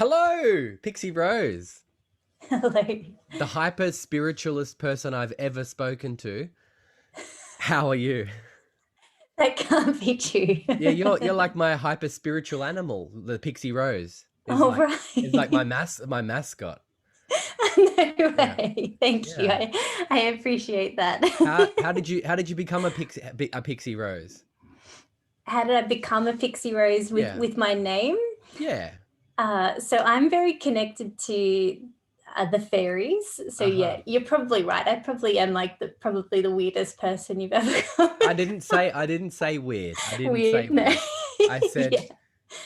Hello, Pixie Rose, Hello. the hyper spiritualist person I've ever spoken to. How are you? That can't be true. Yeah, you're like my hyper spiritual animal. The Pixie Rose is All like right. my mascot. No Yeah, way. Thank you. yeah. I appreciate that. How did you become a Pixie Rose? How did I become a Pixie Rose with Yeah, with my name? yeah. So I'm very connected to the fairies. So Uh-huh. yeah, you're probably right. I probably am like probably the weirdest person you've ever come I didn't say weird. I didn't say weird. No. weird. I said Yeah.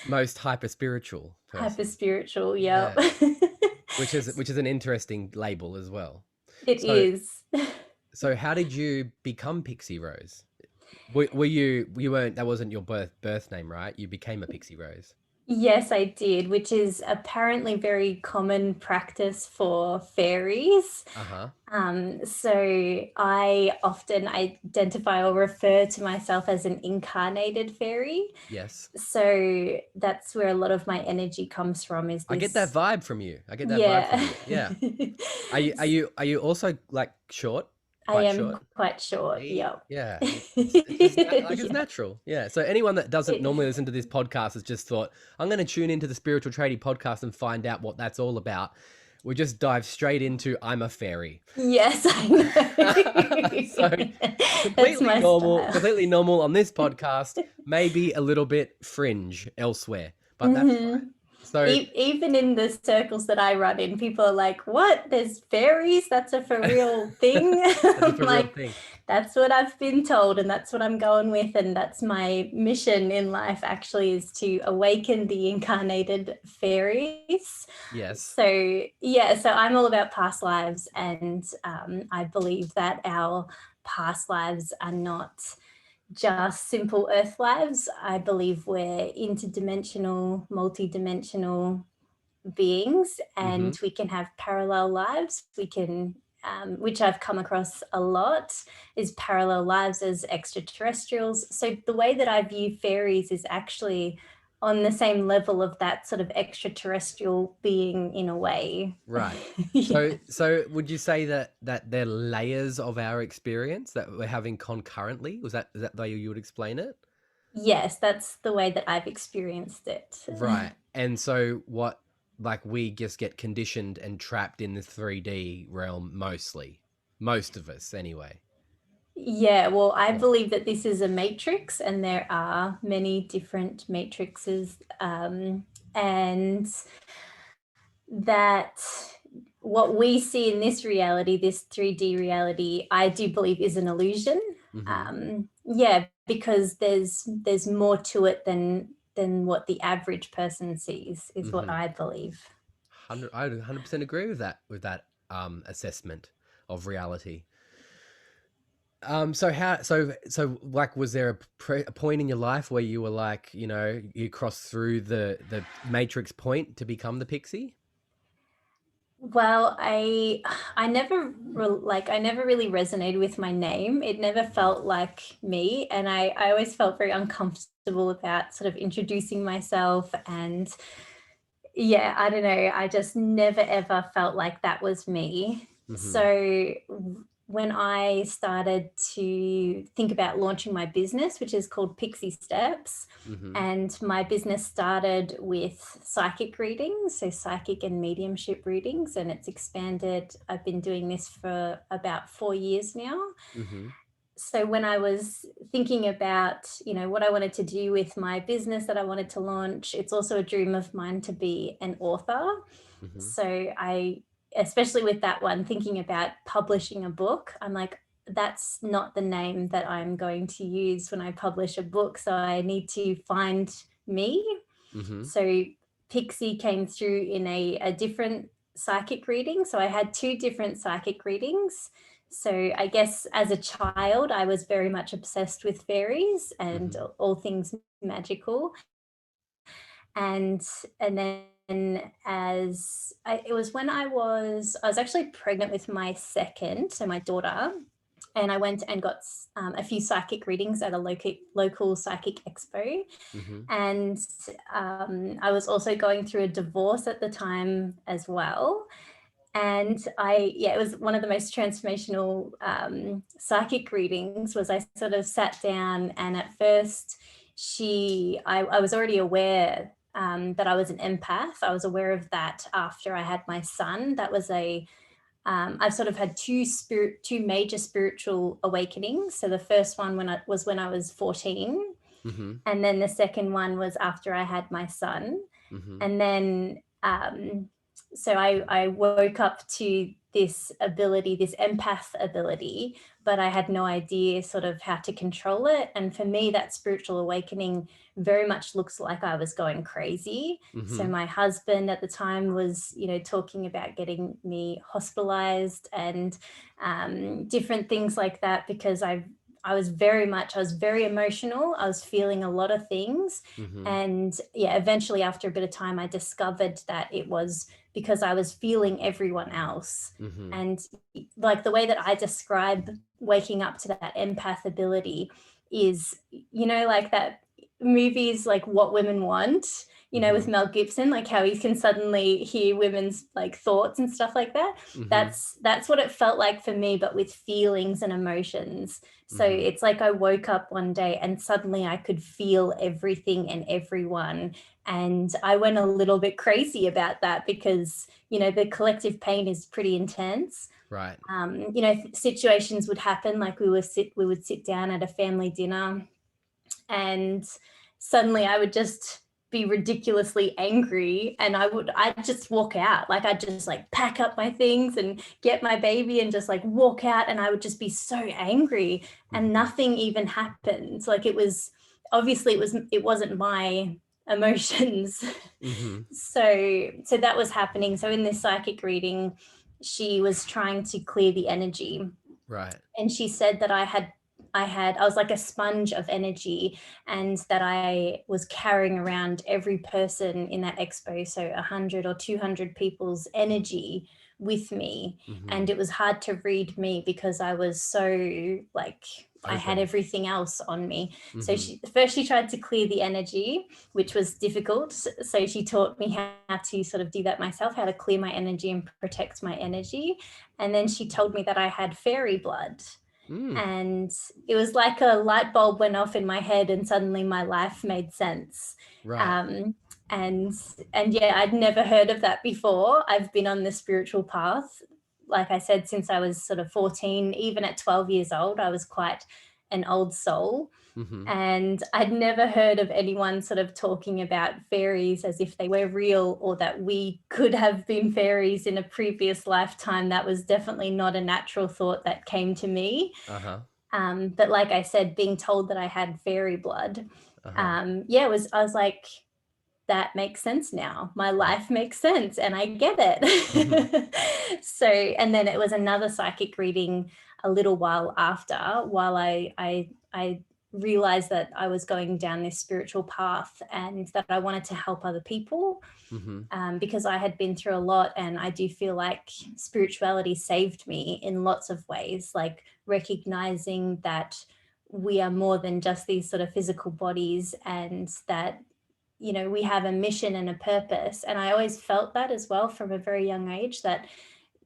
most hyper spiritual Hyper person. spiritual. Yep. Yeah, which is an interesting label as well. It So is. So how did you become Pixie Rose? Were you weren't that wasn't your birth name, right? You became a Pixie Rose. Yes, I did, which is apparently very common practice for fairies. Uh-huh. So I often identify or refer to myself as an incarnated fairy. Yes. So that's where a lot of my energy comes from, is I get that this. vibe from you. I get that vibe from Yeah. you. Yeah. Are you also like short? I Quite am short? quite short. See? Yep. Yeah. It's Yeah. natural. Yeah. So anyone that doesn't It, normally listen to this podcast has just thought, I'm going to tune into the Spiritual Tradie podcast and find out what that's all about. We just dive straight into I'm a fairy. yes, I So know. That's my style. completely normal on this podcast, maybe a little bit fringe elsewhere, but that's fine. Mhm. So Even in the circles that I run in, people are like, "What? There's fairies? That's a for real thing?" that's a I'm for real like, thing. "That's what I've been told, and that's what I'm going with, and that's my mission in life. Actually, is to awaken the incarnated fairies." Yes. So yeah, so I'm all about past lives, and I believe that our past lives are not just simple earth lives. I believe we're interdimensional, multidimensional beings, Mm-hmm. and we can have parallel lives. We can, which I've come across a lot, is parallel lives as extraterrestrials. So the way that I view fairies is actually on the same level of that sort of extraterrestrial being in a way. Right. So Yes. so would you say that they're layers of our experience that we're having concurrently? Is that the way you would explain it? Yes, that's the way that I've experienced it. Right. And so what like we just get conditioned and trapped in the 3D realm mostly. Most of us anyway. Yeah, well, I Yeah. believe that this is a matrix, and there are many different matrices, and that what we see in this reality, this 3D reality, I do believe is an illusion. Mm-hmm. Yeah, because there's more to it than what the average person sees, is what Mm-hmm. I believe. 100, I 100% agree with that assessment of reality. So like was there a point in your life where you were like, you crossed through the matrix point to become the pixie? Well, I never I never really resonated with my name. It never Mhm. felt like me, and I always felt very uncomfortable about sort of introducing myself. And yeah, I don't know, I just never ever felt like that was me. Mhm. So when I started to think about launching my business, which is called Pixie Steps, Mhm. and my business started with psychic readings, so psychic and mediumship readings, and it's expanded. I've been doing this for about 4 years now. Mhm. So when I was thinking about, what I wanted to do with my business that I wanted to launch, it's also a dream of mine to be an author. Mhm. So especially with that one, thinking about publishing a book, I'm like, that's not the name that I'm going to use when I publish a book. So I need to find me. Mhm. So Pixie came through in a different psychic reading. So I had two different psychic readings. So I guess as a child, I was very much obsessed with fairies and Mhm. all things magical. And then it was when I was actually pregnant with my second, so my daughter. and I went and got a few psychic readings at a local psychic expo. Mm-hmm. And I was also going through a divorce at the time as well. And it was one of the most transformational psychic readings. Was I sort of sat down, and at first I was already aware that I was an empath. I was aware of that after I had my son. That was I've sort of had two major spiritual awakenings. So the first one when I was 14, Mm-hmm. and then the second one was after I had my son. Mm-hmm. And then so I woke up to this ability, this empath ability, but I had no idea sort of how to control it. And for me, that spiritual awakening very much looks like I was going crazy. So Mm-hmm. my husband at the time was, talking about getting me hospitalized and different things like that, because I was very emotional. I was feeling a lot of things. Mm-hmm. And eventually after a bit of time, I discovered that it was because I was feeling everyone else. Mm-hmm. And like the way that I describe waking up to that empath ability is, like that movies like What Women Want, with Mm-hmm. Mel Gibson, like how he can suddenly hear women's like thoughts and stuff like that. Mm-hmm. That's what it felt like for me, but with feelings and emotions. So Mm-hmm. it's like I woke up one day and suddenly I could feel everything and everyone. And I went a little bit crazy about that because, the collective pain is pretty intense. Right. Situations would happen, like we would sit down at a family dinner, and suddenly I would just be ridiculously angry, and I'd just walk out. Like I'd just like pack up my things and get my baby and just like walk out, and I would just be so angry, and Mm-hmm. nothing even happened. Like it wasn't my emotions. Mm-hmm. So that was happening. So in this psychic reading, she was trying to clear the energy, Right. and she said that I was like a sponge of energy, and that I was carrying around every person in that expo, so 100 or 200 people's energy with me. Mm-hmm. And it was hard to read me because I was so like I had Open. everything else on me. So Mm-hmm. she tried to clear the energy, which was difficult. So she taught me how to sort of do that myself, how to clear my energy and protect my energy. And then she told me that I had fairy blood, Mm. and it was like a light bulb went off in my head, and suddenly my life made sense. Right. um, and I'd never heard of that before. I've been on the spiritual path, like I said, since I was sort of 14. Even at 12 years old, I was quite an old soul. Mm-hmm. And I'd never heard of anyone sort of talking about fairies as if they were real, or that we could have been fairies in a previous lifetime. That was definitely not a natural thought that came to me. Uh-huh. But like I said, being told that I had fairy blood, Uh-huh. I was like, that makes sense now. My Right. life makes sense and I get Mm-hmm. it. So, and then it was another psychic reading a little while after, while I realized that I was going down this spiritual path and that I wanted to help other people, Mm-hmm. because I had been through a lot. And I do feel like spirituality saved me in lots of ways, like recognizing that we are more than just these sort of physical bodies, and that we have a mission and a purpose. And I always felt that as well from a very young age, that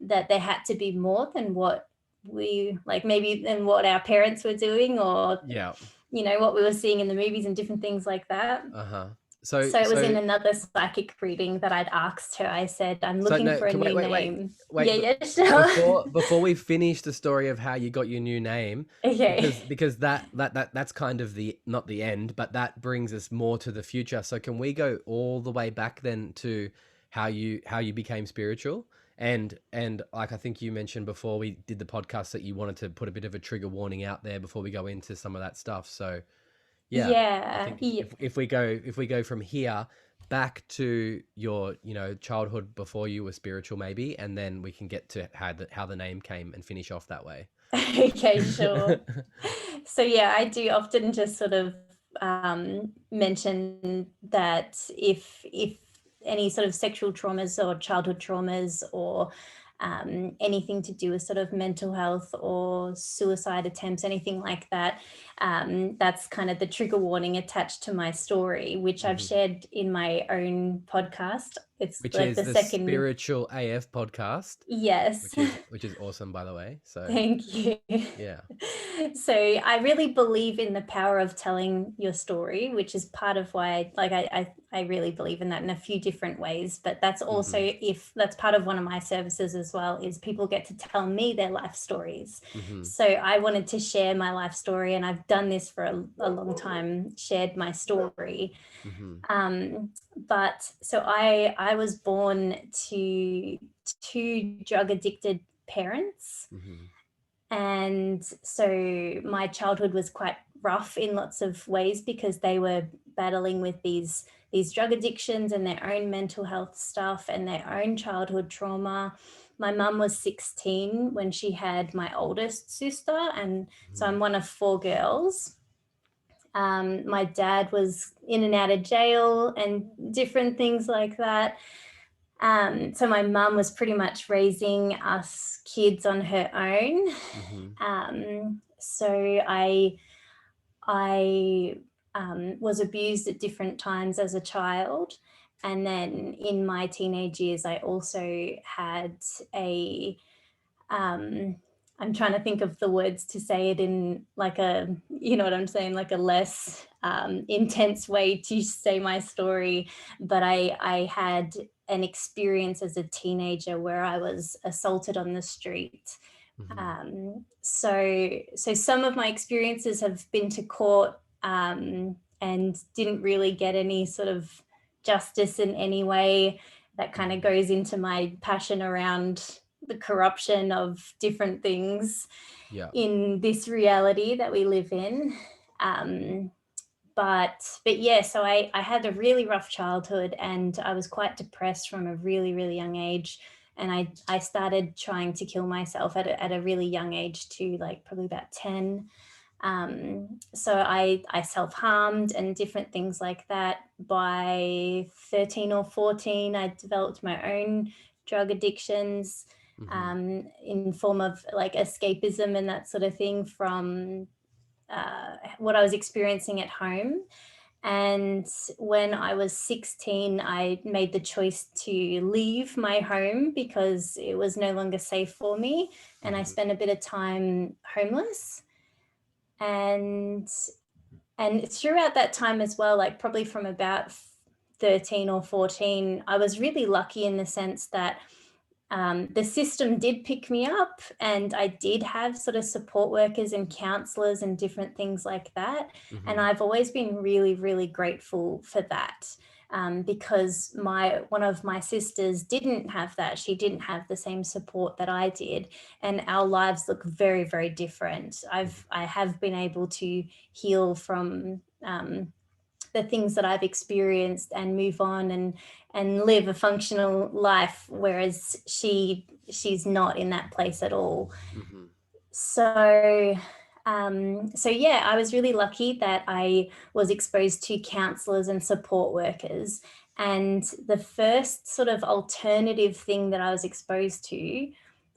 there had to be more than what we like, maybe than what our parents were doing, or Yeah. what we were seeing in the movies and different things like that. Uh-huh. So So it was so in another psychic reading that I'd asked her. I said, I'm so looking no, for a wait, new wait, wait. name. Wait, Yeah, yeah, sure. before we finish the story of how you got your new name, Okay. because that's kind of the not the end, but that brings us more to the future. So can we go all the way back then to how you became spiritual? And like I think you mentioned before we did the podcast that you wanted to put a bit of a trigger warning out there before we go into some of that stuff. So yeah, I Yeah, think if we go from here back to your childhood before you were spiritual maybe, and then we can get to how the name came and finish off that way. okay, sure. So yeah, I do often just sort of mention that if any sort of sexual traumas or childhood traumas, or anything to do with sort of mental health or suicide attempts, anything like that. That's kind of the trigger warning attached to my story, which I've Mm-hmm. shared in my own podcast. It's Which like is the the second. Spiritual AF podcast, Yes. which is awesome, by the way. So Thank you. yeah. So I really believe in the power of telling your story, which is part of why, like, I really believe in that in a few different ways. But that's also, Mm-hmm. if that's part of one of my services as well, is people get to tell me their life stories. Mm-hmm. So I wanted to share my life story, and I've done this for a long time, shared my story. Mm-hmm. But so I was born to two drug addicted parents, Mm-hmm. and so my childhood was quite rough in lots of ways because they were battling with these drug addictions and their own mental health stuff and their own childhood trauma. My mum was 16 when she had my oldest sister, and so Mm-hmm. I'm one of four girls. My dad was in and out of jail and different things like that. So my mum was pretty much raising us kids on her own. Mm-hmm. So I was abused at different times as a child, and then in my teenage years, I also had a um, I'm trying to think of the words to say it in like a, you know what I'm saying, like a less intense way to say my story. But I had an experience as a teenager where I was assaulted on the street. Mm-hmm. So some of my experiences have been to court, and didn't really get any sort of justice in any way. That kind of Mm-hmm. goes into my passion around the corruption of different things Yeah. in this reality that we live in. Um, but yeah, so I had a really rough childhood, and I was quite depressed from a really, really young age. And I started trying to kill myself at a really young age too, like probably about 10. So I self-harmed and different things like that. By 13 or 14, I developed my own drug addictions, Mm-hmm. in form of like escapism and that sort of thing from what I was experiencing at home. And when I was 16, I made the choice to leave my home because it was no longer safe for me. And I Mm-hmm. spent a bit of time homeless. And throughout that time as well, like probably from about 13 or 14, I was really lucky in the sense that the system did pick me up, and I did have sort of support workers and counselors and different things like that. And Mm-hmm. I've always been really, really grateful for that. Because one of my sisters didn't have that. She didn't have the same support that I did, and our lives look very, very different. I have been able to heal from the things that I've experienced and move on and live a functional life, whereas she's not in that place at all. Mm-hmm. So so yeah, I was really lucky that I was exposed to counselors and support workers. And the first sort of alternative thing that I was exposed to,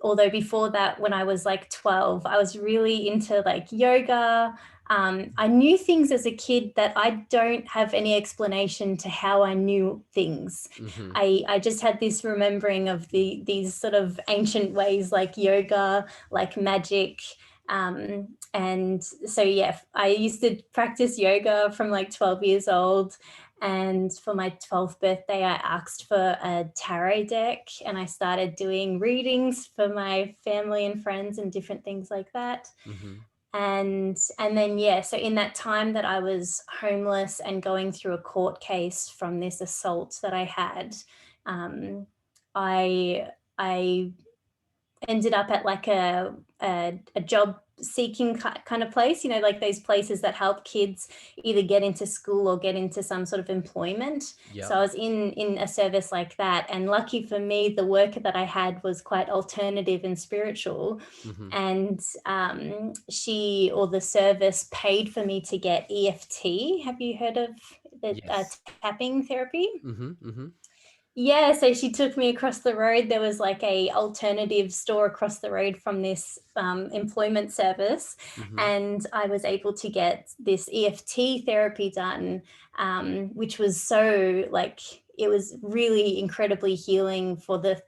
although before that, when I was like 12, I was really into like yoga. I knew things as a kid that I don't have any explanation to how I knew things. Mm-hmm. I just had this remembering of these sort of ancient ways like yoga, like magic. And so, yeah, I used to practice yoga from like 12 years old. And for my 12th birthday, I asked for a tarot deck, and I started doing readings for my family and friends and different things like that. Mm-hmm. And then, yeah, so in that time that I was homeless and going through a court case from this assault that I had, um, I ended up at like a job seeking kind of place, you know, like those places that help kids either get into school or get into some sort of employment. So Yep. I was in a service like that, and lucky for me, the work that I had was quite alternative and spiritual. Mm-hmm. And she, or the service, paid for me to get EFT. Have you heard of the Yes. tapping therapy? Mm-hmm. Mm-hmm. Yeah, so she took me across the road. There was like a alternative store across the road from this employment service, Mm-hmm. and I was able to get this EFT therapy done, which was so like it was really incredibly healing for the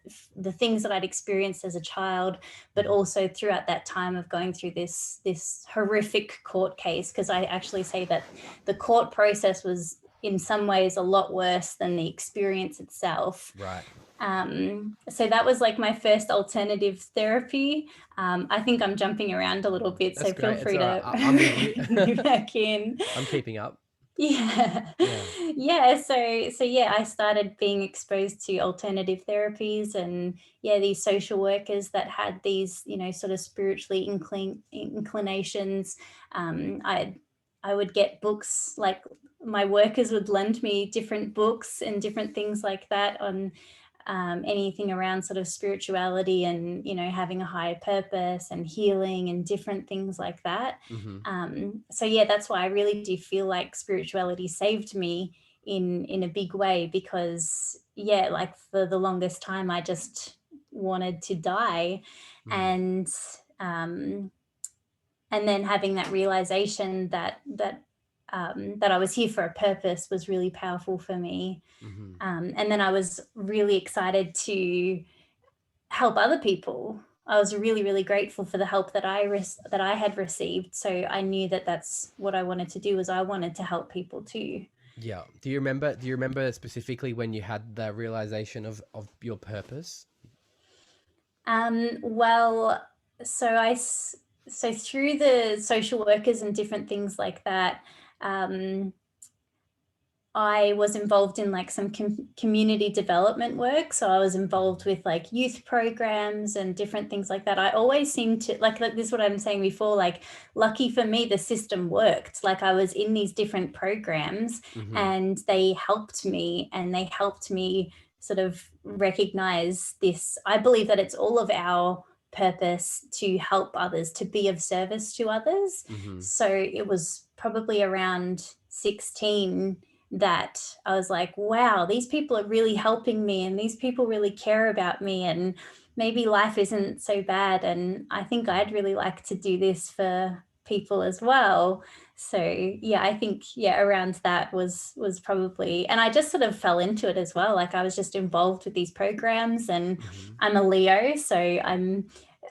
things that I'd experienced as a child, but Mm-hmm. also throughout that time of going through this horrific court case. Because I actually say that the court process was in some ways a lot worse than the experience itself. Right. So that was like my first alternative therapy. I think I'm jumping around a little bit, That's so feel great. It's free all right. to I'm with you. bring me back in. I'm keeping up. Yeah. Yeah. Yeah, so yeah, I started being exposed to alternative therapies, and yeah, these social workers that had these, sort of spiritually inclinations. I would get books, like my workers would lend me different books and different things like that on anything around sort of spirituality and having a higher purpose and healing and different things like that. Mm-hmm. So yeah, that's why I really do feel like spirituality saved me in a big way, because yeah, like for the longest time I just wanted to die. Mm-hmm. And and then having that realization that I was here for a purpose was really powerful for me. Mm-hmm. And then I was really excited to help other people. I was really, really grateful for the help that I had received. So I knew that that's what I wanted to do. Was I wanted to help people too. Yeah. Do you remember specifically when you had the realization of your purpose? Well, so so through the social workers and different things like that, um, I was involved in like some community development work. So I was involved with like youth programs and different things like that. I always seemed to like this is what I'm saying before, like lucky for me, the system worked. Like I was in these different programs Mm-hmm. and they helped me, and they helped me sort of recognize this. I believe that it's all of our purpose to help others, to be of service to others. Mm-hmm. So it was probably around 16 that I was like, wow, these people are really helping me, and these people really care about me, and maybe life isn't so bad. And I think I'd really like to do this for people as well. So yeah, I think yeah, around that was probably, and I just sort of fell into it as well. Like I was just involved with these programs, and Mm-hmm. I'm a Leo, so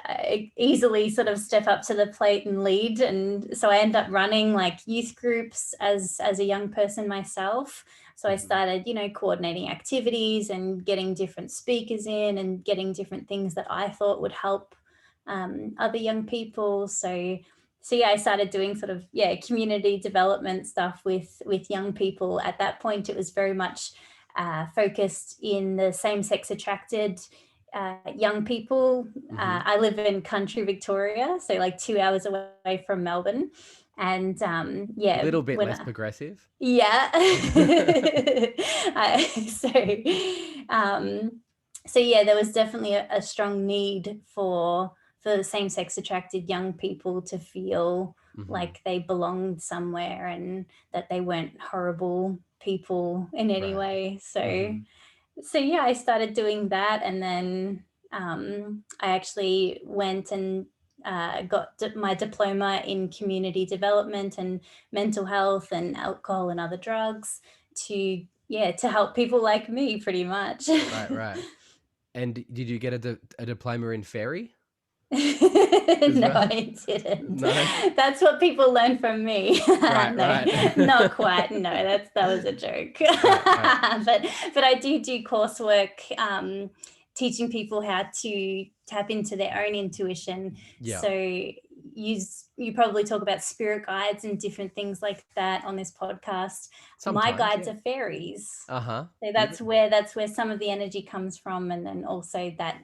I easily sort of step up to the plate and lead. And so I end up running like youth groups as a young person myself. So I Mm-hmm. started, coordinating activities and getting different speakers in and getting different things that I thought would help other young people. So yeah, I started doing sort of community development stuff with young people. At that point, it was very much focused in the same sex attracted young people. Mm-hmm. I live in country Victoria, so like 2 hours away from Melbourne. And yeah, Little bit when less progressive. yeah, so um, so yeah, there was definitely a strong need for the same sex attracted young people to feel Mm-hmm. like they belonged somewhere and that they weren't horrible people in any Right. way. So Mm-hmm. so yeah, I started doing that, and then I actually went and got my diploma in community development and mental health and alcohol and other drugs to to help people like me, pretty much. Right. Right. And did you get a diploma in fairy as No, well? I didn't. No. That's what people learn from me. Right. No, Right. not quite. No, that was a joke. Right. Right. But I do coursework, teaching people how to tap into their own intuition. Yeah. So you probably talk about spirit guides and different things like that on this podcast. My Sometimes. guides Yeah. are fairies. Uh huh. So Beautiful. that's where some of the energy comes from, and then also that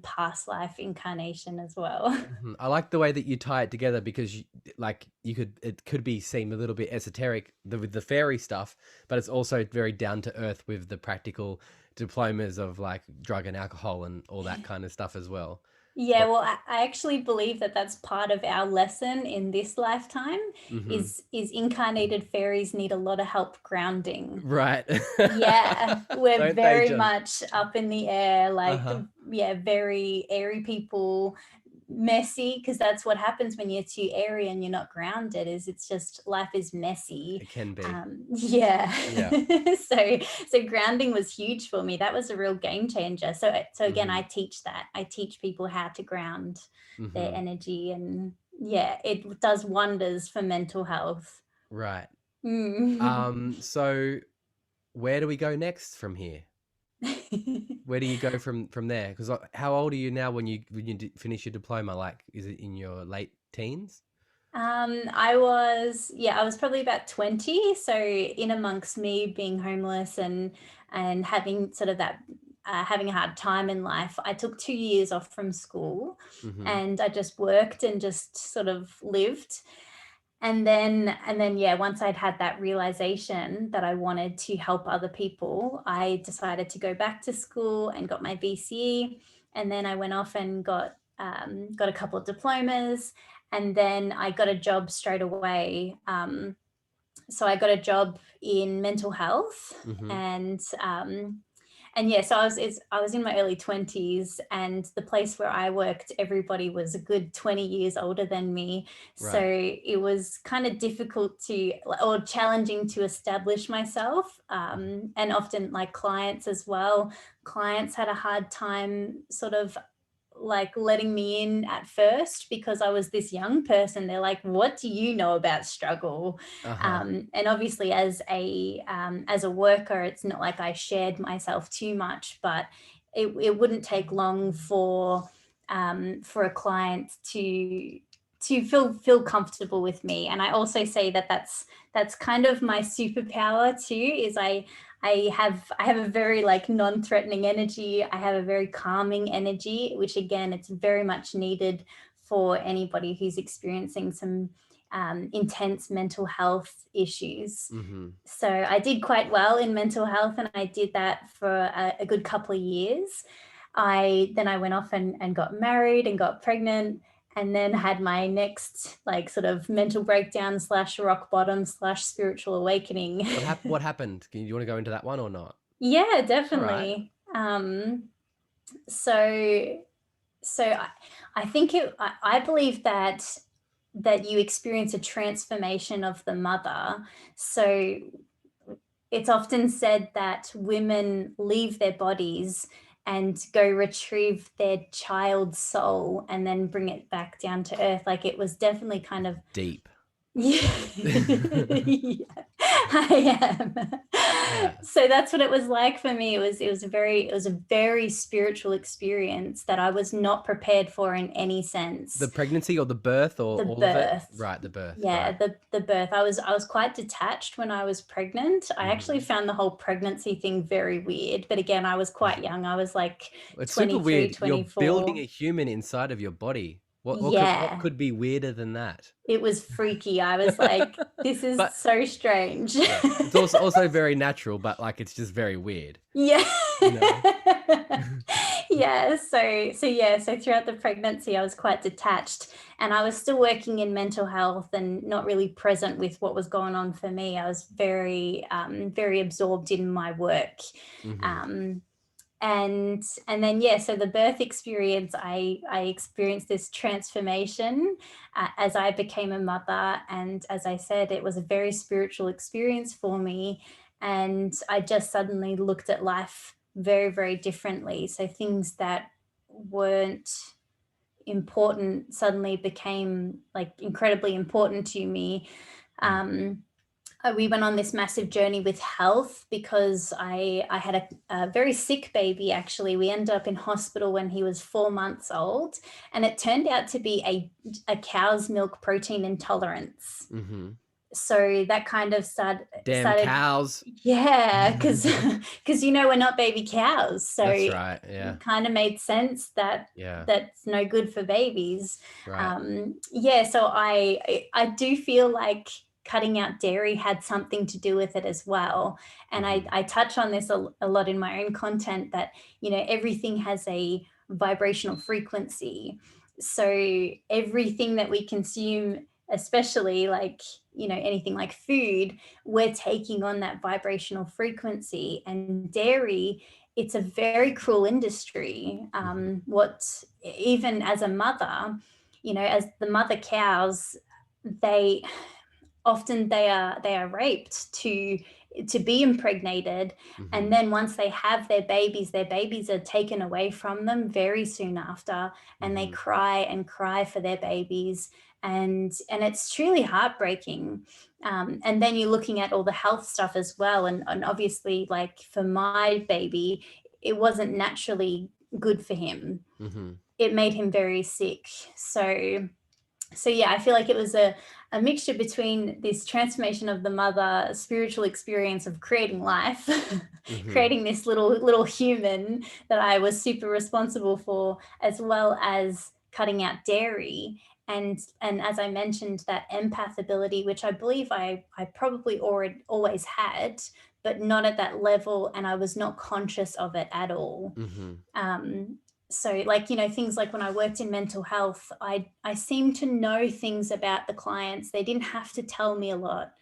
past life incarnation as well. Mhm. I like the way that you tie it together because, like, it could be seem a little bit esoteric with the fairy stuff, but it's also very down to earth with the practical diplomas of like drug and alcohol and all that kind of stuff as well. Yeah, well, I actually believe that that's part of our lesson in this lifetime Mm-hmm. is incarnated fairies need a lot of help grounding. Right. Yeah, we're Don't they very just? much up in the air, like, Uh-huh. yeah, very airy people, messy, because that's what happens when you're too airy and you're not grounded, is it's just life is messy. It can be. Yeah. Yeah. So so grounding was huge for me. That was a real game changer. So again, Mm-hmm. I teach that. I teach people how to ground their Mm-hmm. energy, and yeah, it does wonders for mental health. Right. Mm. So where do we go next from here? Where do you go from there? Because how old are you now when you finish your diploma? Like, is it in your late teens? I was probably about 20. So in amongst me being homeless and having sort of that having a hard time in life, I took 2 years off from school Mm-hmm. and I just worked and just sort of lived. And then yeah, once I'd had that realization that I wanted to help other people, I decided to go back to school and got my VCE. And then I went off and got a couple of diplomas, and then I got a job straight away. So I got a job in mental health, Mm-hmm. and yeah, so I was in my early 20s, and the place where I worked, everybody was a good 20 years older than me. So Right. it was kind of difficult to, or challenging to establish myself. And often, like clients as well, clients had a hard time sort of like letting me in at first because I was this young person. They're like, "What do you know about struggle?" Uh-huh. And obviously, as a worker, it's not like I shared myself too much, but it wouldn't take long for a client to feel comfortable with me. And I also say that that's kind of my superpower too. Is I have a very like non-threatening energy. I have a very calming energy, which again, it's very much needed for anybody who's experiencing some intense mental health issues. Mm-hmm. So I did quite well in mental health, and I did that for a good couple of years. I went off and got married and got pregnant, and then had my next like sort of mental breakdown slash rock bottom slash spiritual awakening. What happened? Do you want to go into that one or not? Yeah, All right. definitely. So I think I believe that you experience a transformation of the mother. So it's often said that women leave their bodies and go retrieve their child's soul and then bring it back down to earth. Like it was definitely kind of Deep. yeah. Yeah, I am. Yeah. So that's what it was like for me. It was a very spiritual experience that I was not prepared for in any The sense. pregnancy or the birth or The all of it? birth. Right, the birth, Yeah, right. the birth. I was quite detached when I was pregnant. I actually Mm-hmm. found the whole pregnancy thing very weird. But again, I was quite young. I was like It's super 23, weird. You're building 24. a human inside of your body. What Yeah, could be weirder than that? it was freaky. I was like, this is But so strange. yeah, it's also very natural, but like it's just very weird, Yeah. you know? Yeah, so throughout the pregnancy I was quite detached, and I was still working in mental health and not really present with what was going on for me. I was very absorbed in my work. Mm-hmm. Um and then yeah, so the birth experience, I experienced this transformation as I became a mother, and as I said, it was a very spiritual experience for me, and I just suddenly looked at life very differently. So things that weren't important suddenly became like incredibly important to me. um, we went on this massive journey with health because I had a very sick baby. Actually, we ended up in hospital when he was 4 months old, and it turned out to be a cow's milk protein intolerance. Mm-hmm. So that kind of Damn started cows. yeah, because you know we're not baby cows, so That's it right. Yeah. kind of made sense that Yeah. that's no good for babies. Right. Yeah, so I do feel like cutting out dairy had something to do with it as well, and Mm-hmm. I touch on this a lot in my own content, that you know everything has a vibrational frequency. So everything that we consume, especially like, anything like food, we're taking on that vibrational frequency. And dairy, it's a very cruel industry. What, even as a mother, as the mother cows, they often they are raped to be impregnated, and then once they have their babies are taken away from them very soon after, and they cry and cry for their babies, and it's truly heartbreaking. And then you're looking at all the health stuff as well, and obviously, like for my baby, it wasn't naturally good for him. It made him very sick. So yeah, I feel like it was a mixture between this transformation of the mother, spiritual experience of creating life, creating this little human that I was super responsible for, as well as cutting out dairy. And as I mentioned, that empath ability, which I believe I probably always had, but not at that level, and I was not conscious of it at all. So like, things like when I worked in mental health, I seemed to know things about the clients. They didn't have to tell me a lot.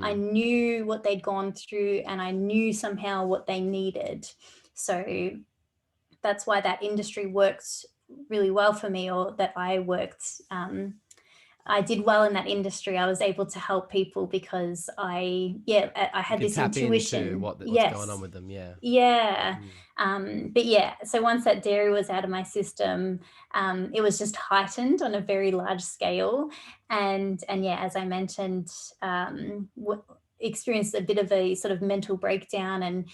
I knew what they'd gone through, and I knew somehow what they needed. So that's why that industry worked really well for me, or that I worked. I did well in that industry. I was able to help people because I had this intuition. Into what's going on with them. Yeah. But yeah, so once that dairy was out of my system, it was just heightened on a very large scale. And yeah, as I mentioned, experienced a bit of a sort of mental breakdown, and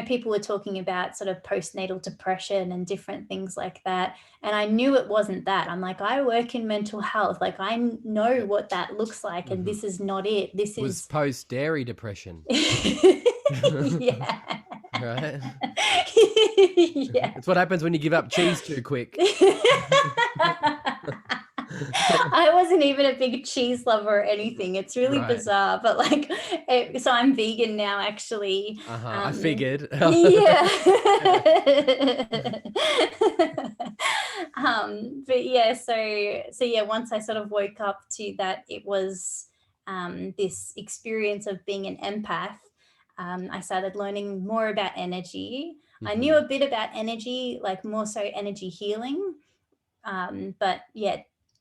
people were talking about sort of postnatal depression and different things like that, and I knew it wasn't that. I'm like, I work in mental health, like I know what that looks like, and this is not it. This was post dairy depression. Yeah. Right. Yeah. It's what happens when you give up cheese too quick. I wasn't even a big cheese lover or anything. It's really bizarre, but like, so I'm vegan now, actually. I figured. Yeah. But yeah, so yeah, once I sort of woke up to that, it was this experience of being an empath. I started learning more about energy. I knew a bit about energy, like more so energy healing. But yeah,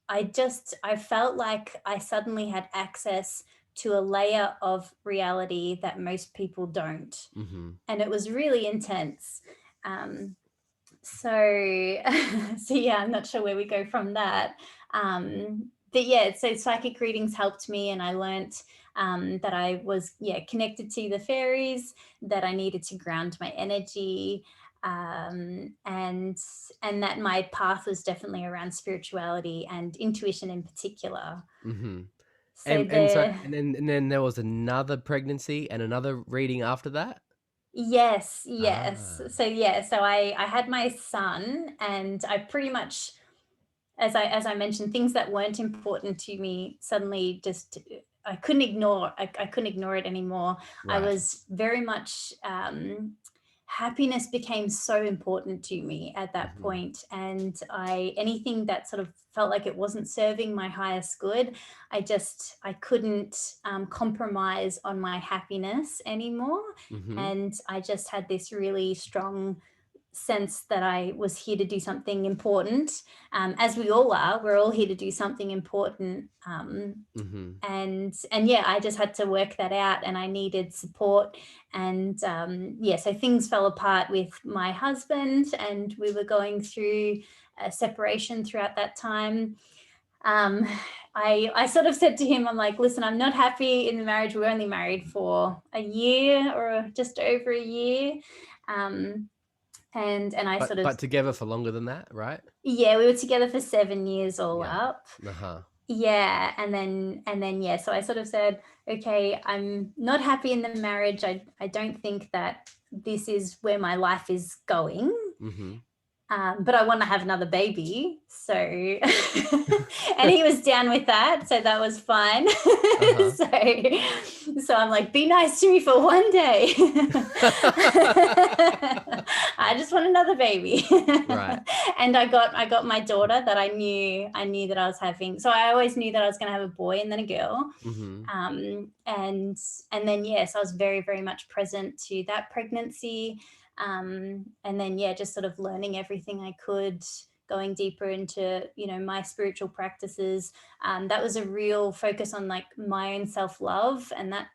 I felt like I suddenly had access to a layer of reality that most people don't. And it was really intense. So yeah, I'm not sure where we go from that. But yeah, so psychic readings helped me, and I learnt that I was connected to the fairies, that I needed to ground my energy, and that my path was definitely around spirituality and intuition in particular. So and then there was another pregnancy and another reading after that. Yes. So yeah, so I had my son, and I pretty much, as I mentioned, things that weren't important to me suddenly just I couldn't ignore. I couldn't ignore it anymore. I was very much happiness became so important to me at that point, and anything that sort of felt like it wasn't serving my highest good, I couldn't compromise on my happiness anymore. And I just had this really strong sense that I was here to do something important, as we all are. We're all here to do something important, and yeah, I just had to work that out, and I needed support. And so things fell apart with my husband, and we were going through a separation throughout that time. I sort of said to him, I'm like, listen, I'm not happy in the marriage. We were only married for a year, or just over a year. And but together for longer than that, right? Yeah, we were together for 7 years all up. Yeah, and then yeah, so I sort of said, okay, I'm not happy in the marriage. I don't think that this is where my life is going. But I want to have another baby. So, and he was down with that. So that was fine. So I'm like, be nice to me for one day. I just want another baby. Right. And I got my daughter that I knew that I was having. So I always knew that I was going to have a boy and then a girl. Mm-hmm. And then yes, I was very, very much present to that pregnancy. And then just sort of learning everything I could, going deeper into my spiritual practices. That was a real focus on like my own self-love, and that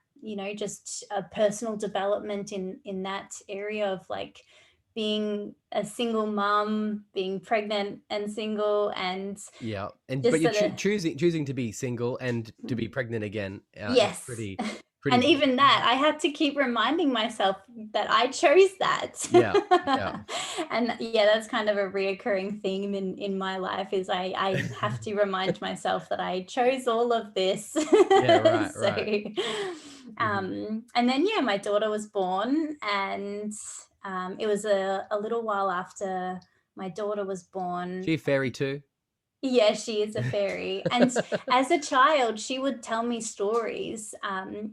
just a personal development in that area of like being a single mom, being pregnant and single, and Yeah, but just you're sort of choosing to be single and to be pregnant again. It's yes. pretty And big. even that, I had to keep reminding myself that I chose that. Yeah, yeah, And that's kind of a reoccurring theme in my life, is I have to remind myself that I chose all of this. yeah. Right, So, right. Hmm. and then, my daughter was born, and it was a little while after my daughter was born. She a fairy too. Yeah, she is a fairy. And as a child, she would tell me stories.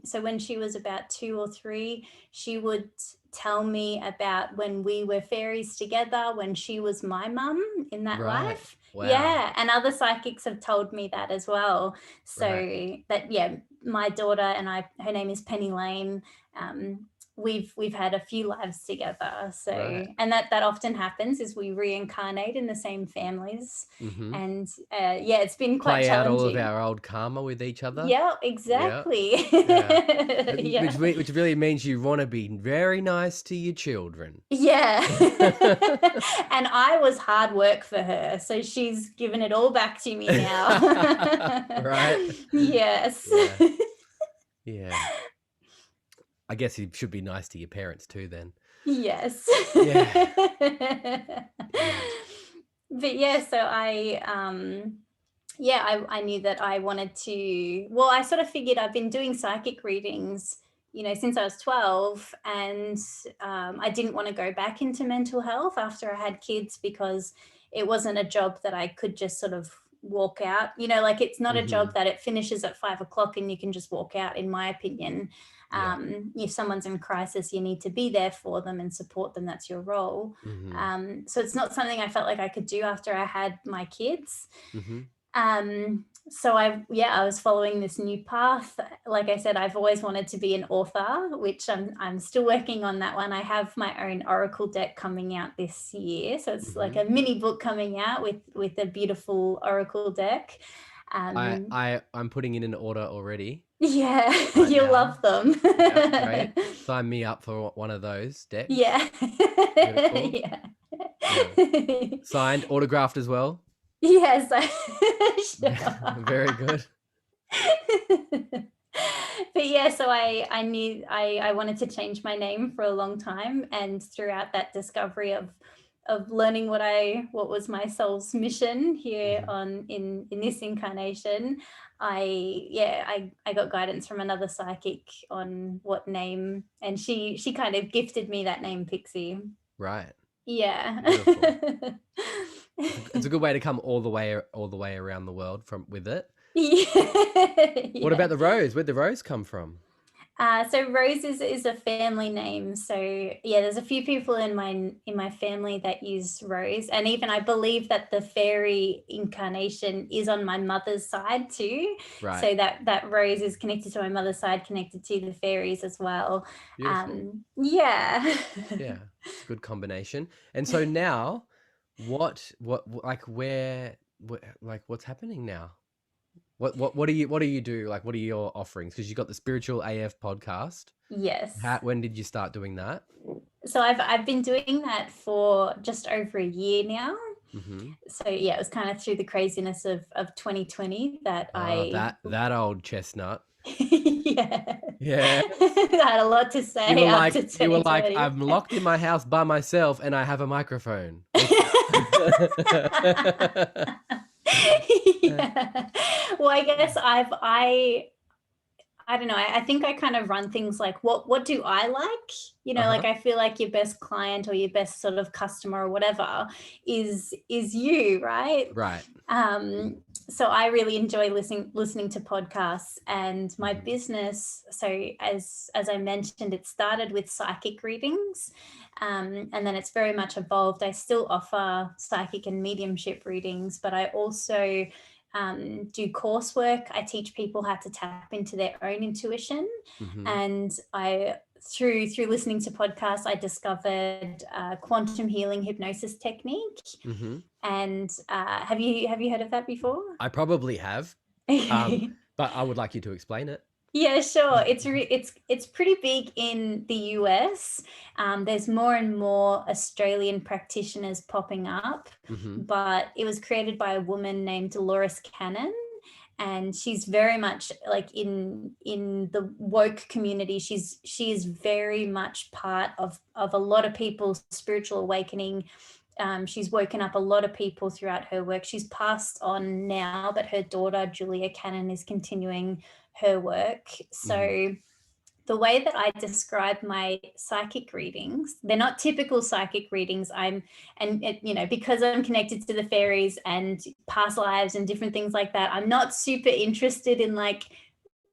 So when she was about 2 or 3, she would tell me about when we were fairies together, when she was my mum in that Right. life. Wow. Yeah. And other psychics have told me that as well. Right. So that, my daughter and her name is Penny Lane. Um, we've had a few lives together. So, Right. and that often happens, is we reincarnate in the same families. Mm-hmm. And it's been quite Play out all of challenging. our old karma with each other. Yeah, Yeah. exactly. Yeah. Yeah. Which really means you want to be very nice to your children. Yeah. And I was hard work for her, so she's given it all back to me now. Right. Yes. Yeah. Yeah. I guess you should be nice to your parents too then. Yes. Yeah. Yeah. But so I knew that I wanted to. Well, I sort of figured I've been doing psychic readings, since I was 12, and I didn't want to go back into mental health after I had kids, because it wasn't a job that I could just sort of walk out. Like, it's not a Mm-hmm. job that it finishes at 5 o'clock and you can just walk out, in my opinion. Yeah. If someone's in crisis, you need to be there for them and support them. That's your role. Mm-hmm. So it's not something I felt like I could do after I had my kids. Mm-hmm. So I was following this new path. Like I said, I've always wanted to be an author, which I'm still working on that one. I have my own oracle deck coming out this year, so it's like Mm-hmm. a mini book coming out with a beautiful oracle deck. I'm putting in an order already. Yeah, Right you'll now. love them. Yeah, great. Sign me up for one of those decks. Yeah. Beautiful. Yeah. Yeah. Signed, autographed as well. Yes. Very good. But so I knew I wanted to change my name for a long time, and throughout that discovery of learning what was my soul's mission here in this incarnation, I got guidance from another psychic on what name, and she kind of gifted me that name, Pixie. Right. Yeah. Beautiful. It's a good way to come all the way around the world with it. Yeah. What about the rose? Where'd the rose come from? So Rose is a family name. So there's a few people in my family that use Rose, and even I believe that the fairy incarnation is on my mother's side too. Right. So that Rose is connected to my mother's side, connected to the fairies as well. Beautiful. Yeah. Yeah, it's a good combination. And so now, what like like what's happening now? What do you do? Like, what are your offerings? Because you got the Spiritual AF podcast. Yes. When did you start doing that? So I've been doing that for just over a year now. Mm-hmm. So it was kind of through the craziness of 2020 that that old chestnut. Yeah. Yeah. I had a lot to say after 2020. You were like, I'm locked in my house by myself and I have a microphone. Yeah. Well, I guess I don't know. I think I kind of run things like, what do I like? Like, I feel like your best client or your best sort of customer or whatever is you, right? Right. So I really enjoy listening to podcasts, and my business. So as I mentioned, it started with psychic readings. And then it's very much evolved. I still offer psychic and mediumship readings, but I also do coursework. I teach people how to tap into their own intuition, and I through listening to podcasts, I discovered quantum healing hypnosis technique. And have you heard of that before? I probably have, but I would like you to explain it. Yeah, sure. It's pretty big in the US. There's more and more Australian practitioners popping up, but it was created by a woman named Dolores Cannon, and she's very much like in the woke community. She is very much part of a lot of people's spiritual awakening. She's woken up a lot of people throughout her work. She's passed on now, but her daughter Julia Cannon is continuing her work. So the way that I describe my psychic readings, they're not typical psychic readings. Because I'm connected to the fairies and past lives and different things like that, I'm not super interested in like,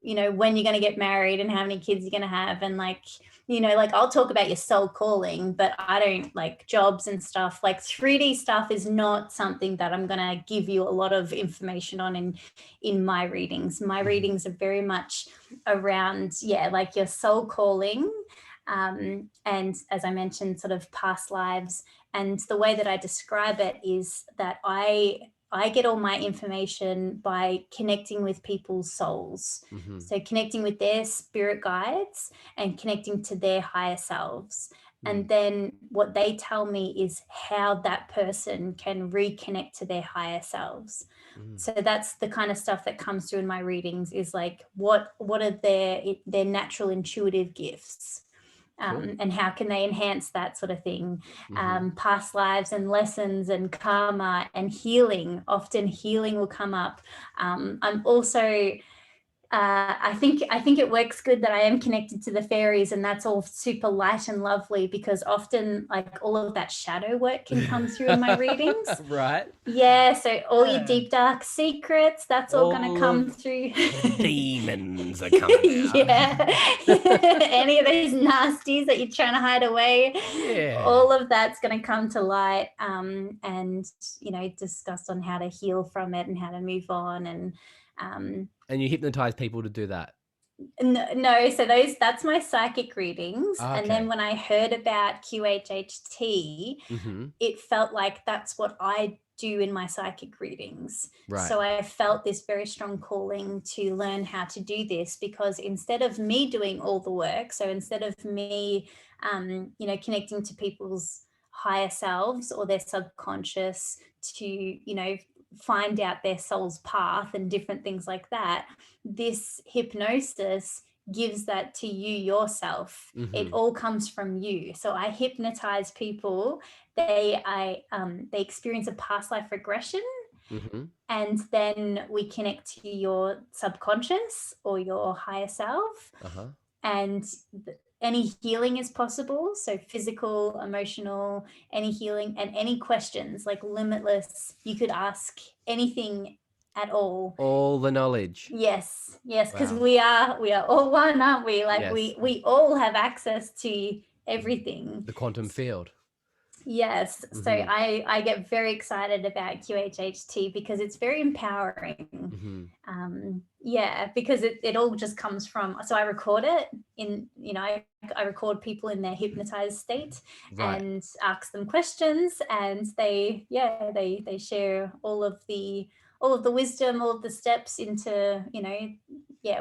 when you're going to get married and how many kids you're going to have. And like, I'll talk about your soul calling, but I don't like jobs and stuff. Like 3D stuff is not something that I'm going to give you a lot of information on in my readings. My readings are very much around, like your soul calling. And as I mentioned, sort of past lives. And the way that I describe it is that I get all my information by connecting with people's souls. So connecting with their spirit guides and connecting to their higher selves. And then what they tell me is how that person can reconnect to their higher selves. So that's the kind of stuff that comes through in my readings, is like, what are their natural intuitive gifts? And how can they enhance that sort of thing? Past lives and lessons and karma and healing. Often healing will come up. I'm also I think it works good that I am connected to the fairies, and that's all super light and lovely, because often like all of that shadow work can come through in my readings. Right. Yeah, so all your deep dark secrets, that's all going to come through. Demons are coming out. Yeah. Any of those nasties that you're trying to hide away. Yeah. All of that's going to come to light, and discussed on how to heal from it and how to move on. And you hypnotize people to do that? No, so that's my psychic readings. Okay. And then when I heard about QHHT, it felt like that's what I do in my psychic readings. Right. So I felt this very strong calling to learn how to do this, because instead of me doing all the work, so instead of me, connecting to people's higher selves or their subconscious to, find out their soul's path and different things like that, this hypnosis gives that to you yourself. It all comes from you. So I hypnotize people. They experience a past life regression, and then we connect to your subconscious or your higher self, and any healing is possible. So physical, emotional, any healing, and any questions, like limitless. You could ask anything at all. All the knowledge. Yes, because Wow. we are all one, aren't we? Like Yes. we all have access to everything. The quantum field. Yes. So I get very excited about QHHT because it's very empowering. Because it all just comes from, so I record it in, I record people in their hypnotized state, and ask them questions, and they share all of the wisdom, all of the steps into,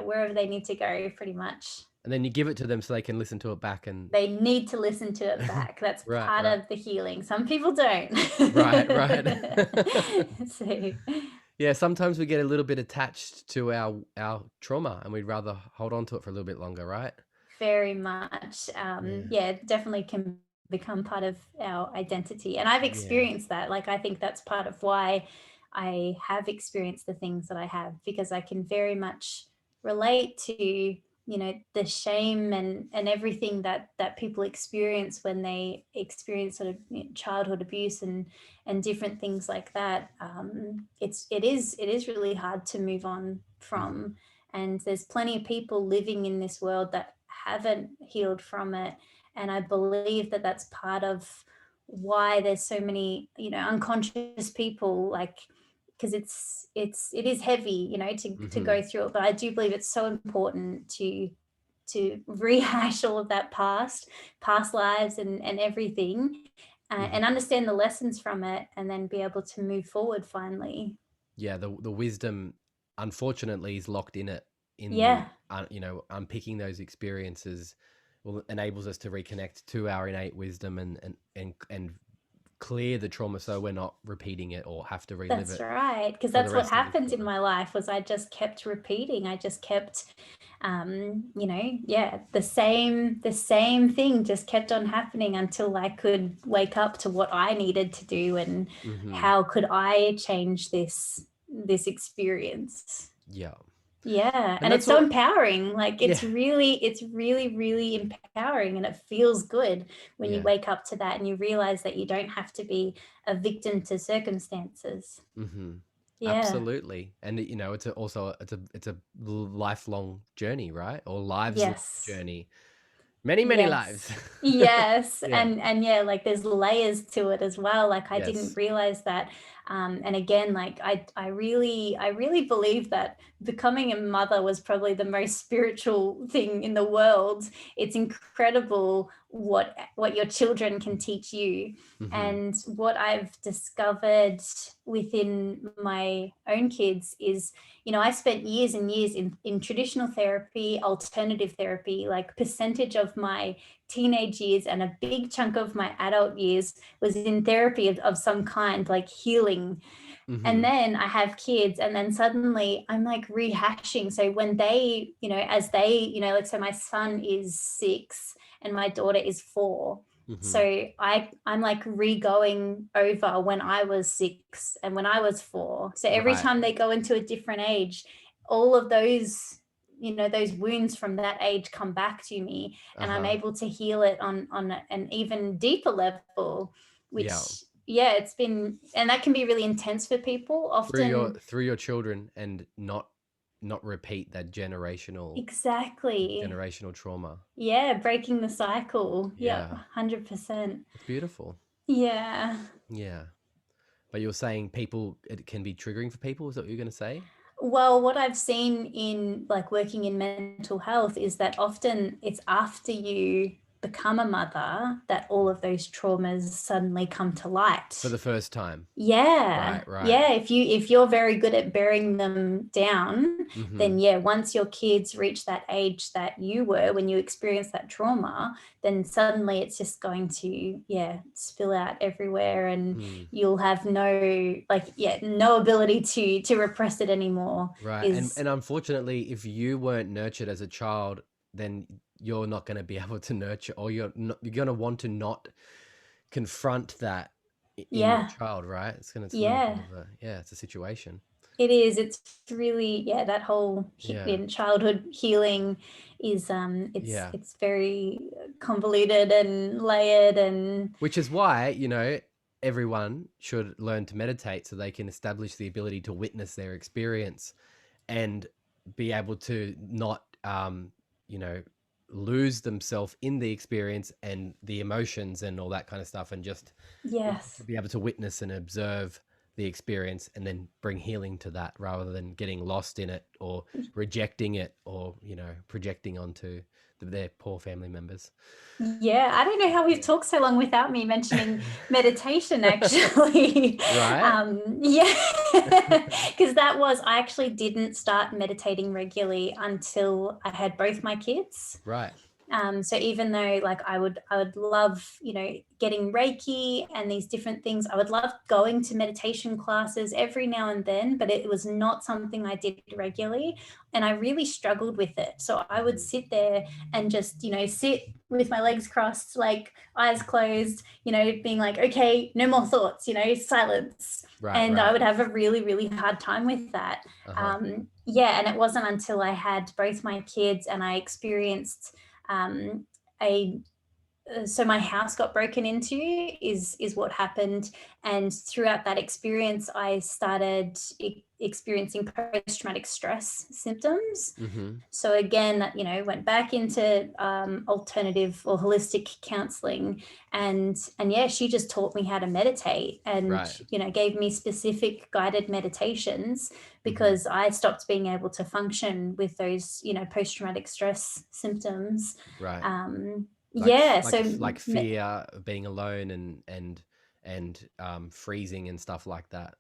wherever they need to go, pretty much. And then you give it to them so they can listen to it back, and they need to listen to it back. That's part of the healing. Some people don't. Right. So, yeah, sometimes we get a little bit attached to our trauma, and we'd rather hold on to it for a little bit longer, right? Very much. Definitely can become part of our identity. And I've experienced that. Like, I think that's part of why I have experienced the things that I have, because I can very much relate to, the shame and everything that people experience when they experience sort of childhood abuse and different things like that. It is really hard to move on from, and there's plenty of people living in this world that haven't healed from it, And I believe that that's part of why there's so many, unconscious people, like, because it is heavy, to Mm-hmm. go through it. But I do believe it's so important to rehash all of that past lives and everything, Mm-hmm. and understand the lessons from it, and then be able to move forward finally. Yeah, the wisdom, unfortunately, is locked in it, in the Yeah, unpicking those experiences will enables us to reconnect to our innate wisdom, and clear the trauma so we're not repeating it or have to relive that's it right, because for the that's what rest of this happened in time. my life. Was I just kept repeating, I just kept, yeah, the same thing just kept on happening until I could wake up to what I needed to do, and Mm-hmm. how could I change this experience. Yeah. Yeah, And and that's it's so all. empowering. Like, Yeah. it's really, really empowering, and it feels good when you Yeah. wake up to that and you realize that you don't have to be a victim to circumstances. Mm-hmm. Yeah. Absolutely. And it's a lifelong journey, right? Or lives long Yes. journey. Many, many lives. Yes. Yes. Yeah. And yeah, like, there's layers to it as well. Like, I didn't Yes. realize that. And again, like, I really believe that becoming a mother was probably the most spiritual thing in the world. It's incredible what your children can teach you. Mm-hmm. And what I've discovered within my own kids is, I spent years and years in traditional therapy, alternative therapy. Like, percentage of my teenage years and a big chunk of my adult years was in therapy of some kind, like healing. And Mm-hmm. then I have kids, and then suddenly I'm like rehashing. So when they, as they, like, so my son is 6 and my daughter is 4. Mm-hmm. So I'm like re-going over when I was 6 and when I was 4. So every Right. time they go into a different age, all of those wounds from that age come back to me, and I'm Uh-huh. able to heal it on an even deeper level, Yeah. which, yeah, it's been, and that can be really intense for people often. Through your children, and not repeat that Exactly. generational trauma. Yeah, breaking the cycle. Yep, Yeah. 100%. It's beautiful. Yeah. Yeah. But you're saying people, it can be triggering for people, is that what you're going to say? Well, what I've seen in, like, working in mental health is that often it's after you become a mother that all of those traumas suddenly come to For light. the first time. Yeah. Right, right. Yeah. If you're very good at bearing them down, Mm-hmm. then yeah, once your kids reach that age that you were when you experienced that trauma, then suddenly it's just going to, yeah, spill out everywhere, and Mm. you'll have no, like, yeah, no ability to repress it anymore. Right. Is And unfortunately, if you weren't nurtured as a child, then you're not going to be able to nurture, or you're going to want to not confront that in your Yeah. child, right? It's going to be a bit Yeah. of a, yeah, it's a situation. It is. It's really, yeah, that whole Yeah. in childhood healing is, it's Yeah. it's very convoluted and layered, and Which is why, everyone should learn to meditate so they can establish the ability to witness their experience and be able to not, you know, lose themselves in the experience and the emotions and all that kind of stuff, and just to yes. be able to witness and observe the experience and then bring healing to that, rather than getting lost in it or rejecting it, or projecting onto their poor family members. Yeah, I don't know how we've Yeah. talked so long without me mentioning meditation, actually. Right. Yeah, because I actually didn't start meditating regularly until I had both my kids. Right. So even though, like, I would love, getting Reiki and these different things, I would love going to meditation classes every now and then, but it was not something I did regularly, and I really struggled with it. So I would Mhm. sit there and just, sit with my legs crossed, like eyes closed, being like, okay, no more thoughts, silence. Right, And I right. would have a really, really hard time with that. Uh-huh. Yeah, and it wasn't until I had both my kids and I experienced, um, a so my house got broken into, is what happened. And throughout that experience, I started experiencing post-traumatic stress symptoms. Mm-hmm. So again, went back into alternative or holistic counseling, and yeah, she just taught me how to meditate, and Right. gave me specific guided meditations, Mm-hmm. because I stopped being able to function with those post-traumatic stress symptoms. Right. Yeah, so Like fear of being alone and freezing and stuff like that.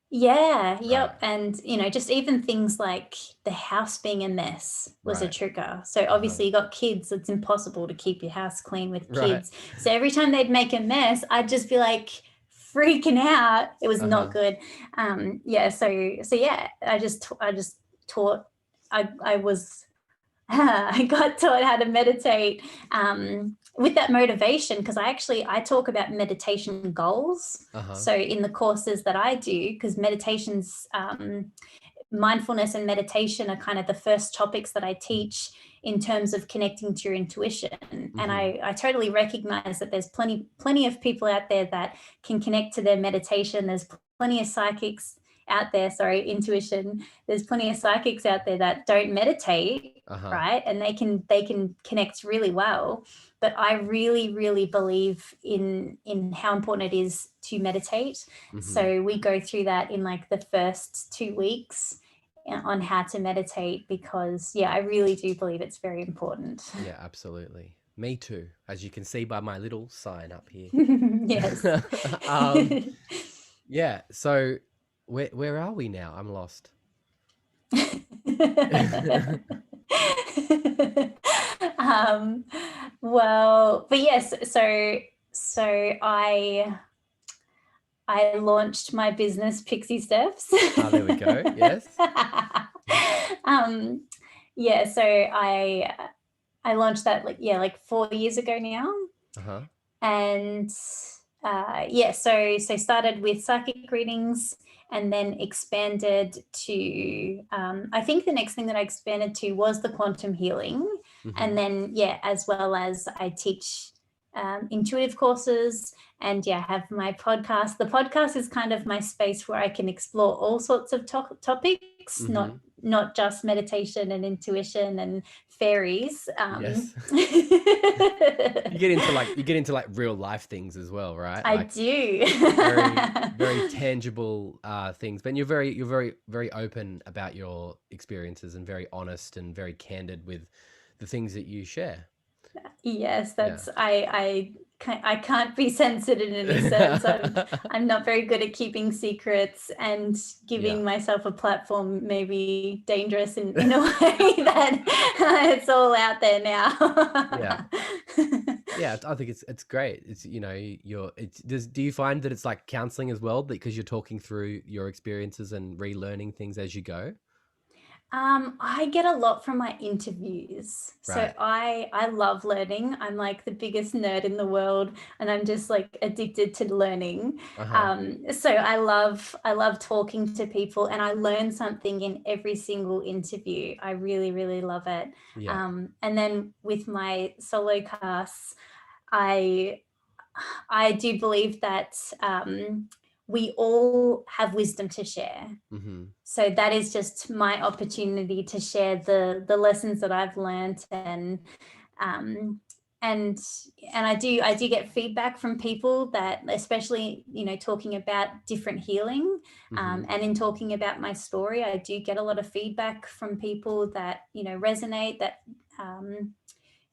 yeah, Right. yep. And, just even things like the house being a mess was a Right. trigger. So Uh-huh. obviously you got kids, it's impossible to keep your house clean with Right. kids. So every time they'd make a mess, I'd just be like freaking out. It was not Uh-huh. good. Yeah, so yeah, I just taught I was I got taught how to meditate, with that motivation, because I talk about meditation goals. Uh-huh. So in the courses that I do, because meditations, mindfulness and meditation are kind of the first topics that I teach in terms of connecting to your intuition. And Mm-hmm. I totally recognize that there's plenty of people out there that can connect to their meditation. There's plenty of psychics out there, sorry, intuition. There's plenty of psychics out there that don't meditate, Uh-huh. right? And they can connect really well. But I really, really believe in how important it is to meditate. Mm-hmm. So we go through that in like the first 2 weeks on how to meditate, because yeah, I really do believe it's very important. Yeah, absolutely. Me too, as you can see by my little sign up here. Yes. um, yeah, so where are we now? I'm lost. um, well, but yes, so I launched my business, Pixie Steps. Ah, there we go. Yes. um, yeah, so I launched that like 4 years ago now, Uh-huh. and yeah, so started with psychic readings, and then expanded to, I think the next thing that I expanded to was the quantum healing. Mm-hmm. And then yeah, as well as I teach intuitive courses, and yeah, have my podcast. The podcast is kind of my space where I can explore all sorts of topics, Mm-hmm. not just meditation and intuition and fairies. Yes. You get into like real life things as well, right? I Like do. very tangible things. But you're very open about your experiences and very honest and very candid with the things that you share. Yes, Yeah. that's I can't be censored in any sense. I'm not very good at keeping secrets, and Yeah. giving myself a platform may be dangerous in a way that it's all out there Yeah. now. Yeah, I think it's great. It's do you find that it's like counseling as well because you're talking through your experiences and relearning things as you go? I get a lot from my interviews. So Right. I love learning. I'm like the biggest nerd in the world, and I'm just like addicted to learning. Uh-huh. So I love talking to people, and I learn something in every single interview. I really, really love it. Yeah. And then with my solo casts, I I do believe that we all have wisdom to share. Mm-hmm. So that is just my opportunity to share the lessons that I've learned, um, and I do get feedback from people, that especially talking about different healing, Mm-hmm. and in talking about my story, I do get a lot of feedback from people that resonate, that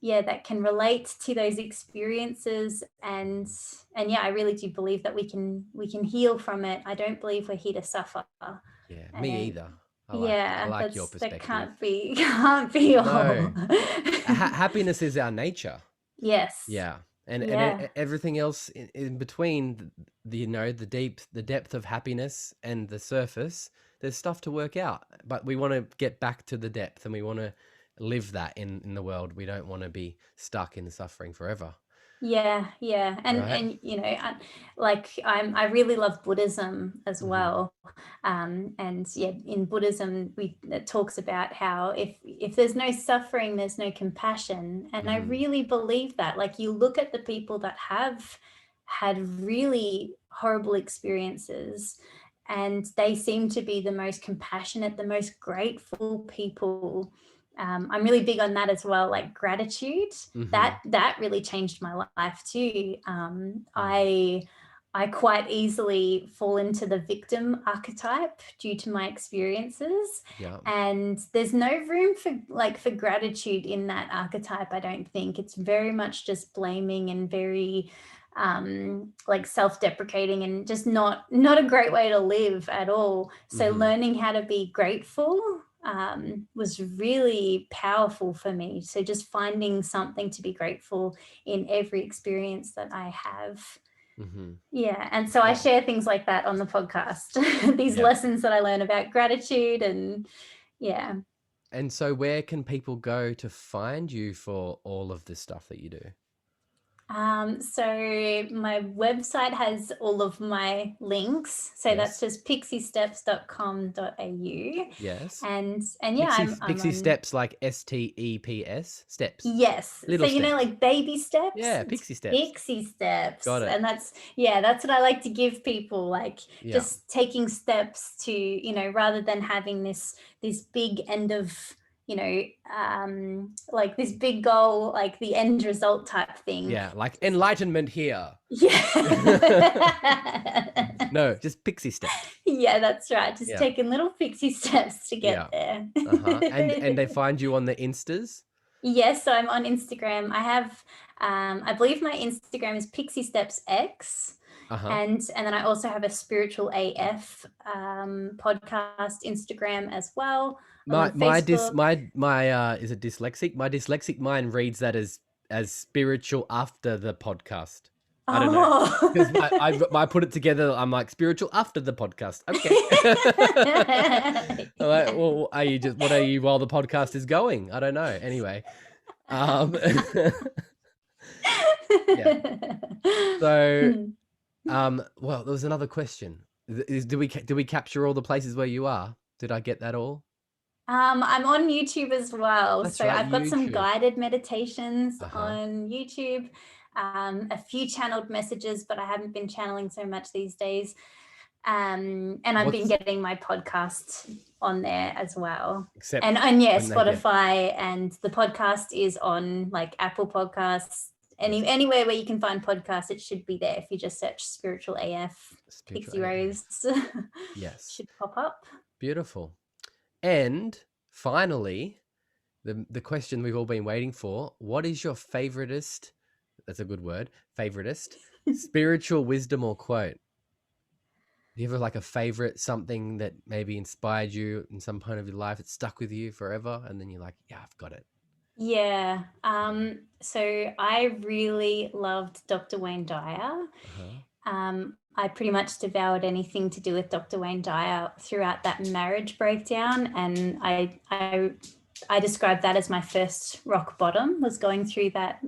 yeah, that can relate to those experiences, and yeah, I really do believe that we can heal from it. I don't believe we're here to suffer. Yeah, me And either. I yeah, like your that perspective. can't be all. No. Happiness is our nature. Yes. Yeah. Yeah. Everything else in between the the depth of happiness and the surface, there's stuff to work out. But we want to get back to the depth and we want to live that in the world. We don't want to be stuck in suffering forever, Yeah, yeah, and right? and I really love Buddhism as Mhm. well, and yeah, in Buddhism it talks about how if there's no suffering, there's no compassion, and I Mhm. really believe that. Like, you look at the people that have had really horrible experiences, and they seem to be the most compassionate, the most grateful people. I'm really big on that as well, like gratitude. Mm-hmm. That really changed my life too. Mm. I quite easily fall into the victim archetype due to my experiences, Yeah. and there's no room for gratitude in that archetype. I don't think it's very much just blaming and very like self-deprecating, and just not a great way to live at all. So Mm-hmm. learning how to be grateful was really powerful for me. So just finding something to be grateful in every experience that I have. Mm-hmm. Yeah, and so I Yeah. share things like that on the podcast. These Yeah. lessons that I learn about gratitude, and yeah. And so where can people go to find you for all of this stuff that you do? So my website has all of my links. So that's Yes. just pixiesteps.com.au. Yes. And yeah, I'm Pixie on. steps, like STEPS steps. Yes. So, Little steps. like baby steps, Yeah, it's pixie steps. pixie steps. Got it. And that's what I like to give people, like Yeah. just taking steps to, rather than having this big end of, like this big goal, like the end result type thing. Yeah, like enlightenment here. Yeah. No, just pixie steps. Yeah, that's right. Just Yeah. taking little pixie steps to Yeah. get there. Uh-huh. And they find you on the Instas? Yes, so I'm on Instagram. I have, I believe my Instagram is Pixie Steps X, Uh-huh. and then I also have a Spiritual AF podcast Instagram as well. I'm My on my dis Facebook. my is it dyslexic? My dyslexic mind reads that as spiritual after the podcast. I don't know. Because Oh. I put it together, I'm like spiritual after the podcast. Okay. I'm like, Yeah. well, what are you while the podcast is going? I don't know. Anyway. Um yeah. So Hmm. well, there was another question. Do we capture all the places where you are? Did I get that all? I'm on YouTube as well. That's So right, I've got some YouTube. guided meditations Uh-huh. on YouTube, a few channeled messages, but I haven't been channeling so much these days. And I've been What's getting my podcast on there as well. except And yeah, when they get Spotify, and the podcast is on like Apple Podcasts. yes, Anywhere where you can find podcasts, it should be there. If you just search Spiritual AF, spiritual Pixie AF. Rose, Yes. should pop up. Beautiful. And finally, the question we've all been waiting for, what is your favoritist, that's a good word, favoritist, spiritual wisdom or quote? Do you have like a favorite, something that maybe inspired you in some point of your life, it stuck with you forever, and then you're like, yeah, I've got it. Yeah. So I really loved Dr. Wayne Dyer. Uh-huh. I pretty much devoured anything to do with Dr. Wayne Dyer throughout that marriage breakdown, and I described that as my first rock bottom, was going through that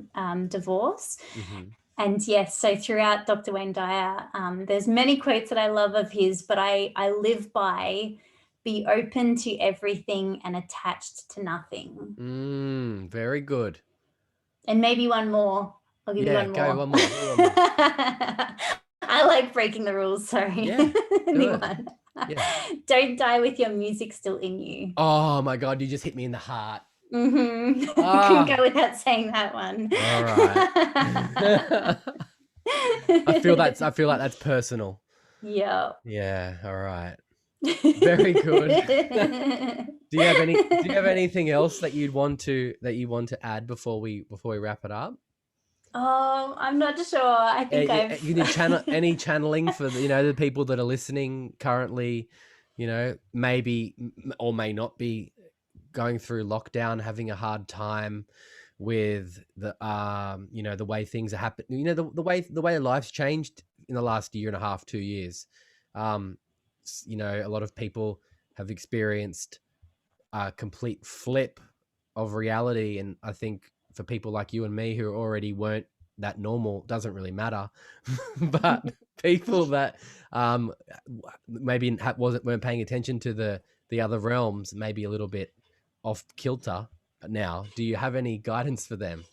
divorce. Mm-hmm. And yes, so throughout Dr. Wayne Dyer, there's many quotes that I love of his, but I live by, be open to everything and attached to nothing. Very good. And maybe one more. I'll give you Yeah, one go more. one more. Go one more. I like breaking the rules. Sorry. Yeah, do it. Anyone. Yeah. Don't die with your music still in you. Oh my God, you just hit me in the heart. Couldn't go without saying that one. All right. I feel like that's personal. Yeah. Yeah. All right. Very good. Do you have anything else that you want to add before we wrap it up? Oh, I'm not sure. I think I've You need any channeling for the people that are listening currently, maybe or may not be going through lockdown, having a hard time with the the way things are happening, the way life's changed in the last year and a half, 2 years. A lot of people have experienced a complete flip of reality, and I think for people like you and me who already weren't that normal, doesn't really matter. But people that maybe weren't paying attention to the other realms, maybe a little bit off kilter now, do you have any guidance for them?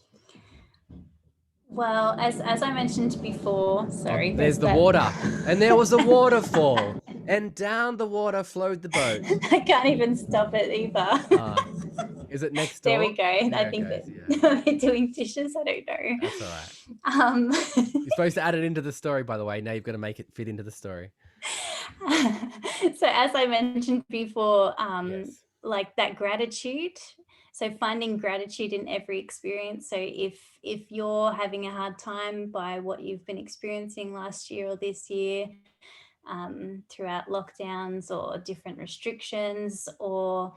Well, as I mentioned before, Oh, sorry, there's there's the that. water, and there was a waterfall, And down the water flowed the boat. I can't even stop it Uh, either. is it next There we door? go. I There it think goes. Yeah, that they're doing dishes. I don't that's all right. know. You're supposed to add it into the story, by the way. Now you've got to make it fit into the story. So as I mentioned before, Yes. like that gratitude. So finding gratitude in every experience. So if you're having a hard time by what you've been experiencing last year or this year, throughout lockdowns or different restrictions, or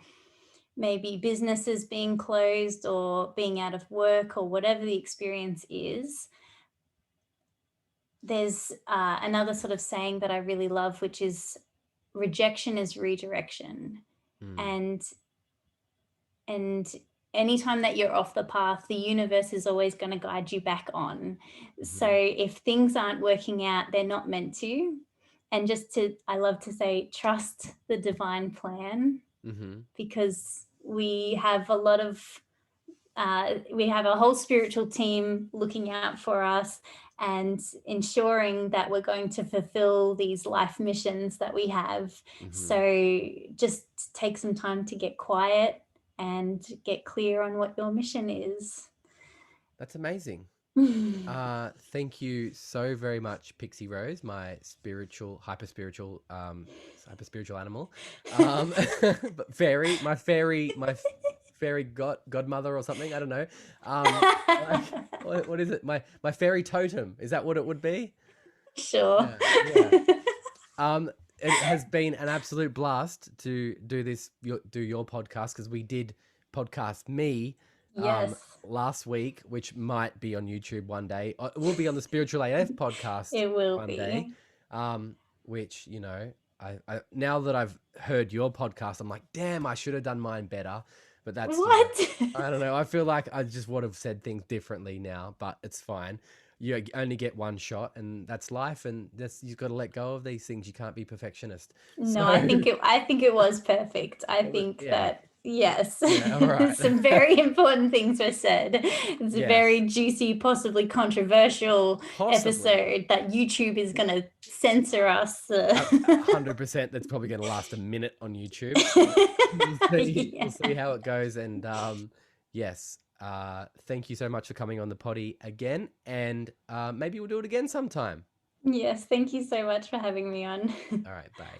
maybe businesses being closed or being out of work, or whatever the experience is, there's another sort of saying that I really love, which is rejection is redirection. Mm, And and anytime that you're off the path, the universe is always going to guide you back on. So mm-hmm, if things aren't working out, they're not meant to. And just to, I love to say, trust the divine plan, mm-hmm, because we have a whole spiritual team looking out for us and ensuring that we're going to fulfill these life missions that we have. mm-hmm. So just take some time to get quiet and get clear on what your mission is. That's amazing. Thank you so very much, Pixie Rose, my hyper spiritual animal. But my fairy godmother or something. I don't know. Like what is it? My fairy totem. Is that what it would be? Sure. Yeah, yeah. Um, it has been an absolute blast to do your podcast, because we did podcast me um Yes, last week, which might be on YouTube one day. It will be on the Spiritual AF podcast it will one day. be. Which, I now that I've heard your podcast, I'm like, damn, I should have done mine better. But that's, What? I don't know. I feel like I just would have said things differently now, but it's fine. You only get one shot, and that's life, and that's, you've got to let go of these things. You can't be perfectionist. No, So, I think it was perfect. I think yeah, that yes, yeah, all right. some very important things were said. It's a Yes, very juicy, possibly controversial possibly. episode that YouTube is going to censor us. 100%. That's probably going to last a minute on YouTube. So we'll Yeah. see how it goes. And yes, thank you so much for coming on the potty again. And maybe we'll do it again sometime. Yes, thank you so much for having me on. All right, bye.